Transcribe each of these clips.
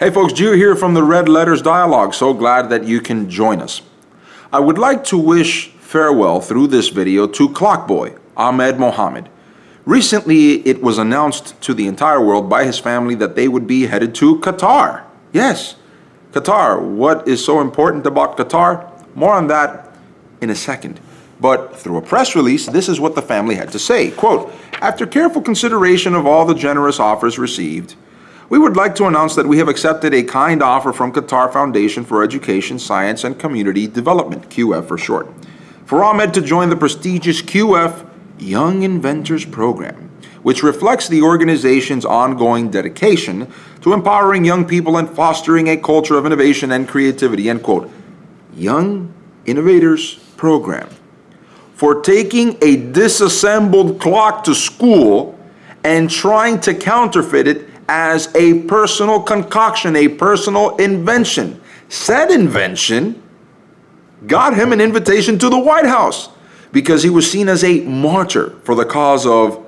Hey folks, Gio here from the Red Letters Dialogue. So glad that you can join us. I would like to wish farewell through this video to Clockboy, Ahmed Mohamed. Recently, it was announced to the entire world by his family that they would be headed to Qatar. Yes, Qatar. What is so important about Qatar? More on that in a second. But through a press release, this is what the family had to say. Quote, after careful consideration of all the generous offers received, we would like to announce that we have accepted a kind offer from Qatar Foundation for Education, Science, and Community Development, QF for short, for Ahmed to join the prestigious QF Young Inventors Program, which reflects the organization's ongoing dedication to empowering young people and fostering a culture of innovation and creativity, end quote. Young Innovators Program. For taking a disassembled clock to school and trying to counterfeit it as a personal concoction, a personal invention. Said invention got him an invitation to the White House because he was seen as a martyr for the cause of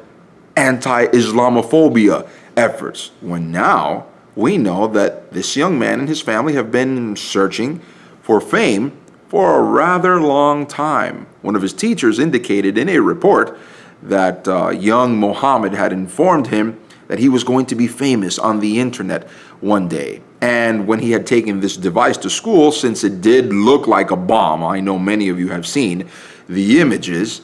anti-Islamophobia efforts. When now we know that this young man and his family have been searching for fame for a rather long time. One of his teachers indicated in a report that young Mohammed had informed him that he was going to be famous on the internet one day. And when he had taken this device to school, since it did look like a bomb, I know many of you have seen the images,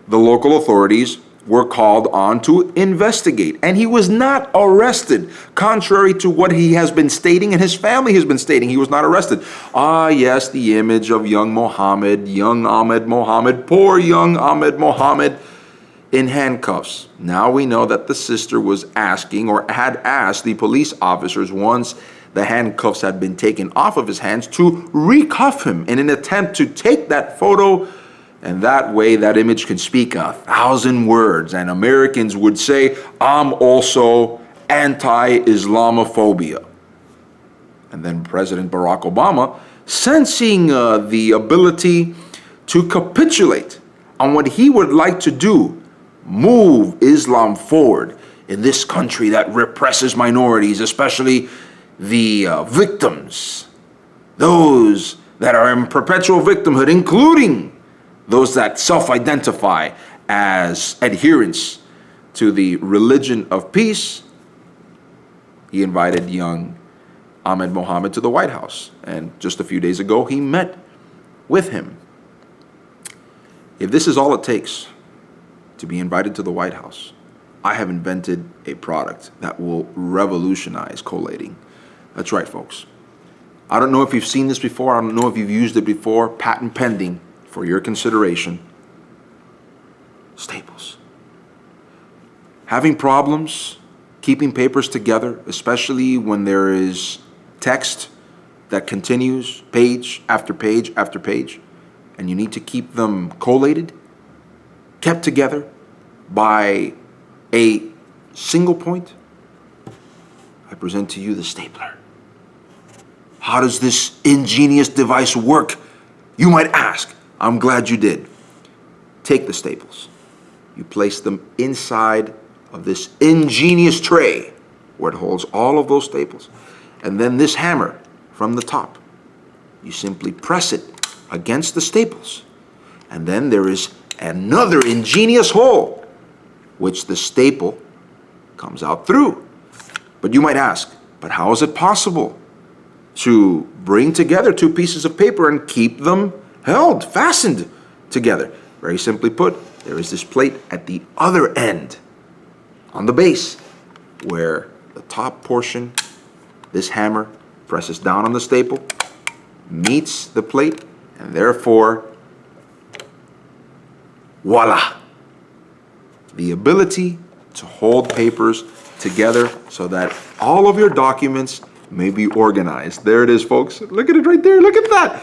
the local authorities were called on to investigate. And he was not arrested, contrary to what he has been stating and his family has been stating. He was not arrested. Ah, yes, the image of young Mohammed, young Ahmed Mohamed, poor young Ahmed Mohamed, in handcuffs. Now we know that the sister was asking or had asked the police officers once the handcuffs had been taken off of his hands to recuff him in an attempt to take that photo, and that way that image can speak 1,000 words and Americans would say, I'm also anti-Islamophobia. And then President Barack Obama, sensing the ability to capitulate on what he would like to do, move Islam forward in this country that represses minorities, especially the victims, those that are in perpetual victimhood, including those that self-identify as adherents to the religion of peace. He invited young Ahmed Mohamed to the White House, and just a few days ago he met with him. If this is all it takes to be invited to the White House, I have invented a product that will revolutionize collating. That's right, folks. I don't know if you've seen this before. I don't know if you've used it before. Patent pending for your consideration. Staples. Having problems keeping papers together, especially when there is text that continues page after page after page, and you need to keep them collated, kept together by a single point, I present to you the stapler. How does this ingenious device work? You might ask. I'm glad you did. Take the staples. You place them inside of this ingenious tray where it holds all of those staples. And then this hammer from the top, you simply press it against the staples. And then there is another ingenious hole which the staple comes out through. But you might ask, but how is it possible to bring together two pieces of paper and keep them held, fastened together? Very simply put, there is this plate at the other end, on the base, where the top portion, this hammer, presses down on the staple, meets the plate, and therefore, voila! The ability to hold papers together so that all of your documents may be organized. There it is, folks. Look at it right there. Look at that.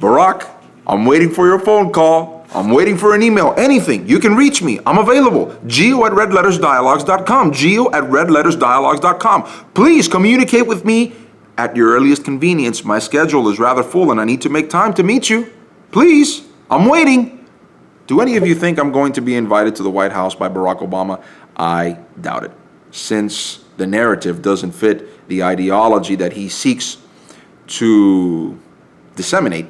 Barack, I'm waiting for your phone call. I'm waiting for an email. Anything. You can reach me. I'm available. Gio@redlettersdialogues.com. Gio@redlettersdialogues.com. Please communicate with me at your earliest convenience. My schedule is rather full and I need to make time to meet you. Please. I'm waiting. Do any of you think I'm going to be invited to the White House by Barack Obama? I doubt it, since the narrative doesn't fit the ideology that he seeks to disseminate,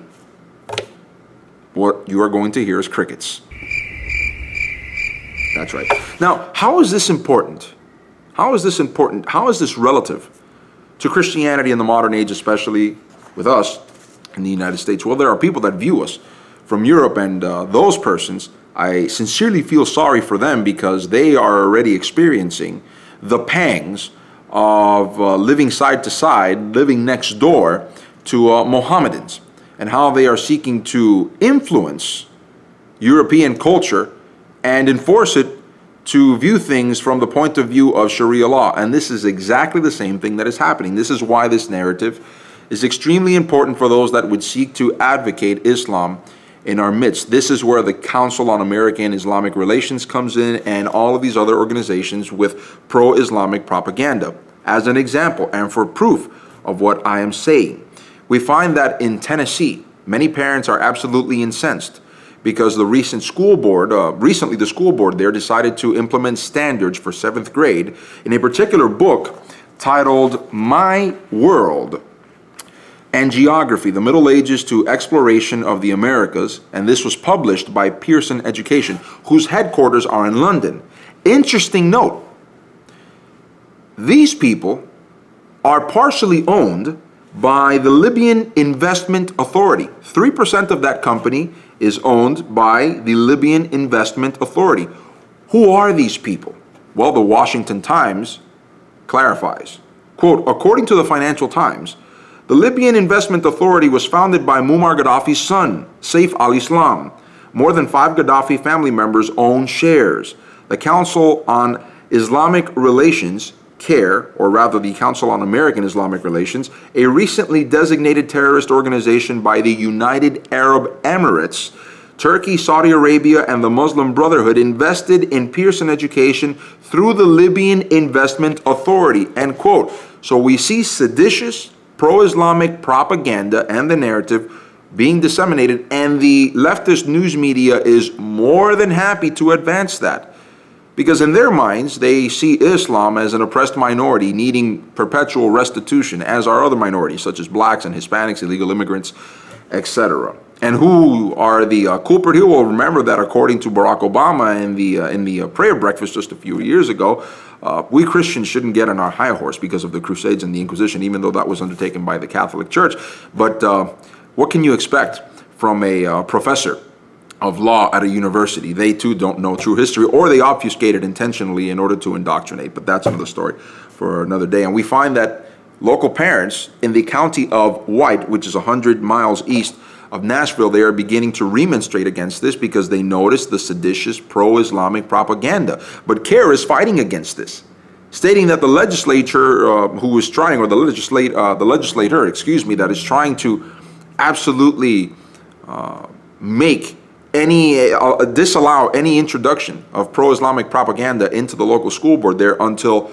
what you are going to hear is crickets. That's right. Now, how is this important? How is this important? How is this relative to Christianity in the modern age, especially with us in the United States? Well, there are people that view us from Europe, and those persons, I sincerely feel sorry for them because they are already experiencing the pangs of living side to side, living next door to Mohammedans, and how they are seeking to influence European culture and enforce it to view things from the point of view of Sharia law. And this is exactly the same thing that is happening. This is why this narrative is extremely important for those that would seek to advocate Islam in our midst. This is where the Council on American Islamic Relations comes in, and all of these other organizations with pro-Islamic propaganda. As an example, and for proof of what I am saying, we find that in Tennessee, many parents are absolutely incensed because the recently the school board there decided to implement standards for 7th grade in a particular book titled My World and Geography, the Middle Ages to Exploration of the Americas, and this was published by Pearson Education, whose headquarters are in London. Interesting note, these people are partially owned by the Libyan Investment Authority. 3% of that company is owned by the Libyan Investment Authority. Who are these people? Well, the Washington Times clarifies. Quote, according to the Financial Times, the Libyan Investment Authority was founded by Muammar Gaddafi's son, Saif al-Islam. More than 5 Gaddafi family members own shares. The Council on Islamic Relations, CARE, or rather the Council on American Islamic Relations, a recently designated terrorist organization by the United Arab Emirates, Turkey, Saudi Arabia, and the Muslim Brotherhood, invested in Pearson Education through the Libyan Investment Authority, end quote. So we see seditious, pro-Islamic propaganda and the narrative being disseminated, and the leftist news media is more than happy to advance that. Because in their minds, they see Islam as an oppressed minority needing perpetual restitution, as are other minorities, such as blacks and Hispanics, illegal immigrants, etc. And who are the culprit here? Well, remember that according to Barack Obama in the prayer breakfast just a few years ago, we Christians shouldn't get on our high horse because of the Crusades and the Inquisition, even though that was undertaken by the Catholic Church. But what can you expect from a professor of law at a university? They too don't know true history, or they obfuscate it intentionally in order to indoctrinate. But that's another story for another day. And we find that local parents in the county of White, which is 100 miles east of Nashville, they are beginning to remonstrate against this because they notice the seditious pro-Islamic propaganda. But CARE is fighting against this, stating that the legislature the legislator, that is trying to absolutely make disallow any introduction of pro-Islamic propaganda into the local school board there until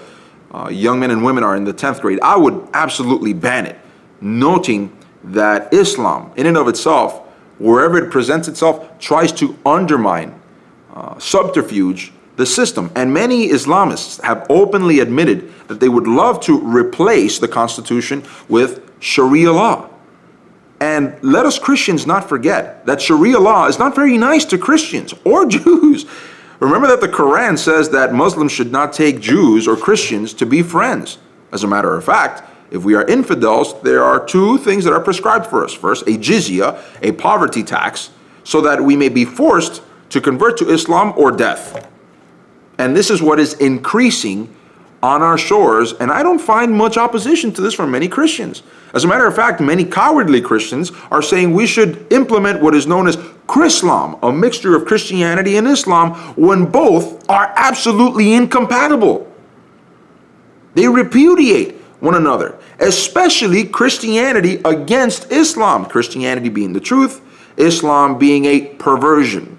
young men and women are in the 10th grade. I would absolutely ban it, noting that Islam, in and of itself, wherever it presents itself, tries to undermine, subterfuge the system. And many Islamists have openly admitted that they would love to replace the Constitution with Sharia law. And let us Christians not forget that Sharia law is not very nice to Christians or Jews. Remember that the Koran says that Muslims should not take Jews or Christians to be friends. As a matter of fact, if we are infidels, there are 2 things that are prescribed for us. First, a jizya, a poverty tax, so that we may be forced to convert to Islam or death. And this is what is increasing on our shores, and I don't find much opposition to this from many Christians. As a matter of fact, many cowardly Christians are saying we should implement what is known as Chrislam, a mixture of Christianity and Islam, when both are absolutely incompatible. They repudiate one another, especially Christianity against Islam. Christianity being the truth, Islam being a perversion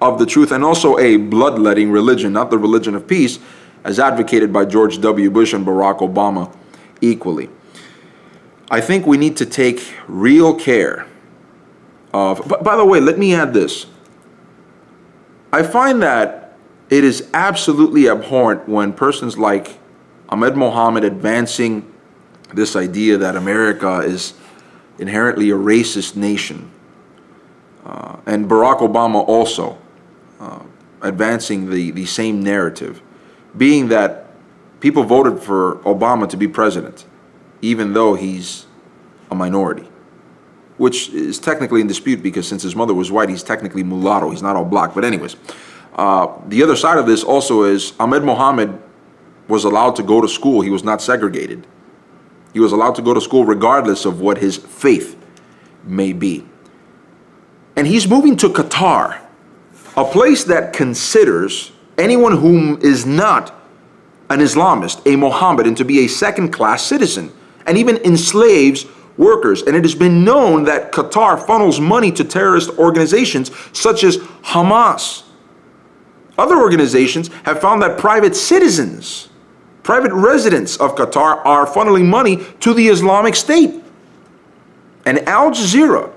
of the truth, and also a bloodletting religion, not the religion of peace, as advocated by George W. Bush and Barack Obama equally. I think we need to take real care of, by the way, let me add this. I find that it is absolutely abhorrent when persons like Ahmed Mohamed advancing this idea that America is inherently a racist nation. And Barack Obama also advancing the same narrative, being that people voted for Obama to be president, even though he's a minority, which is technically in dispute because since his mother was white, he's technically mulatto. He's not all black. But anyways, the other side of this also is Ahmed Mohamed was allowed to go to school. He was not segregated. He was allowed to go to school regardless of what his faith may be. And he's moving to Qatar, a place that considers anyone whom is not an Islamist, a Mohammedan, to be a second-class citizen, and even enslaves workers. And it has been known that Qatar funnels money to terrorist organizations such as Hamas. Other organizations have found that private citizens, private residents of Qatar are funneling money to the Islamic State. And Al Jazeera,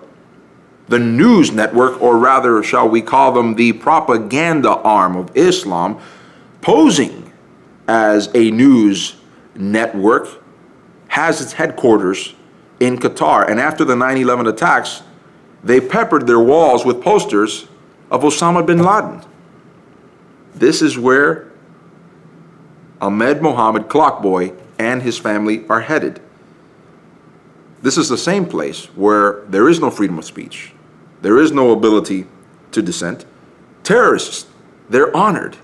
the news network, or rather, shall we call them the propaganda arm of Islam, posing as a news network, has its headquarters in Qatar. And after the 9/11 attacks, they peppered their walls with posters of Osama bin Laden. This is where Ahmed Mohamed, Clockboy, and his family are headed. This is the same place where there is no freedom of speech. There is no ability to dissent. Terrorists, they're honored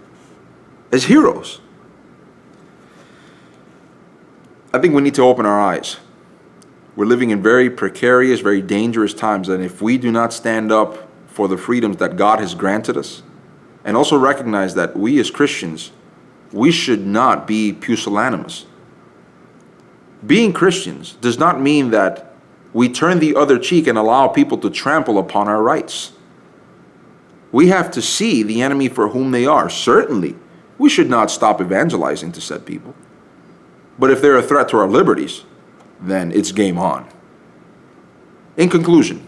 as heroes. I think we need to open our eyes. We're living in very precarious, very dangerous times, and if we do not stand up for the freedoms that God has granted us, and also recognize that we as Christians, we should not be pusillanimous. Being Christians does not mean that we turn the other cheek and allow people to trample upon our rights. We have to see the enemy for whom they are. Certainly, we should not stop evangelizing to said people. But if they're a threat to our liberties, then it's game on. In conclusion,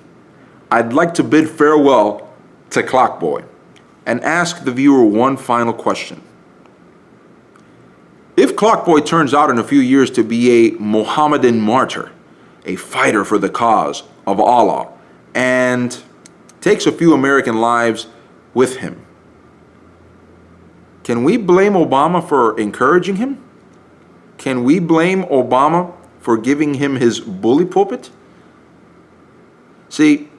I'd like to bid farewell to Clockboy and ask the viewer one final question. If Clockboy turns out in a few years to be a Mohammedan martyr, a fighter for the cause of Allah, and takes a few American lives with him, can we blame Obama for encouraging him? Can we blame Obama for giving him his bully pulpit? See,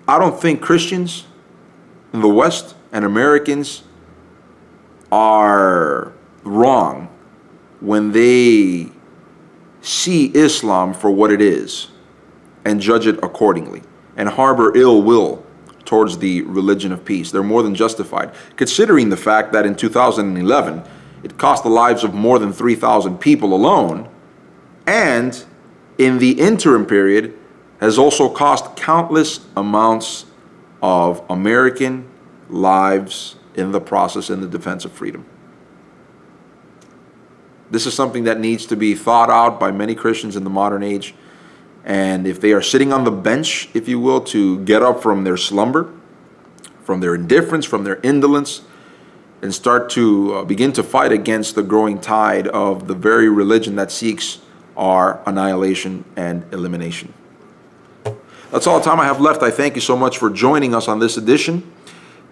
I don't think Christians in the West and Americans are wrong when they see Islam for what it is and judge it accordingly and harbor ill will towards the religion of peace. They're more than justified, considering the fact that in 2011, it cost the lives of more than 3,000 people alone, and in the interim period has also cost countless amounts of American lives in the process in the defense of freedom. This is something that needs to be thought out by many Christians in the modern age. And if they are sitting on the bench, if you will, to get up from their slumber, from their indifference, from their indolence, and start to begin to fight against the growing tide of the very religion that seeks our annihilation and elimination. That's all the time I have left. I thank you so much for joining us on this edition.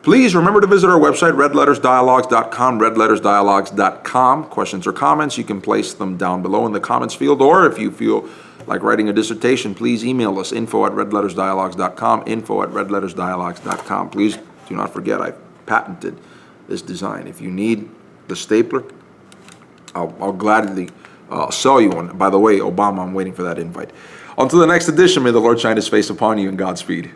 Please remember to visit our website, redlettersdialogues.com, redlettersdialogues.com. Questions or comments, you can place them down below in the comments field, or if you feel like writing a dissertation, please email us, info@redlettersdialogues.com, info@redlettersdialogues.com. Please do not forget, I've patented this design. If you need the stapler, I'll gladly sell you one. By the way, Obama, I'm waiting for that invite. Until the next edition, may the Lord shine his face upon you, and Godspeed.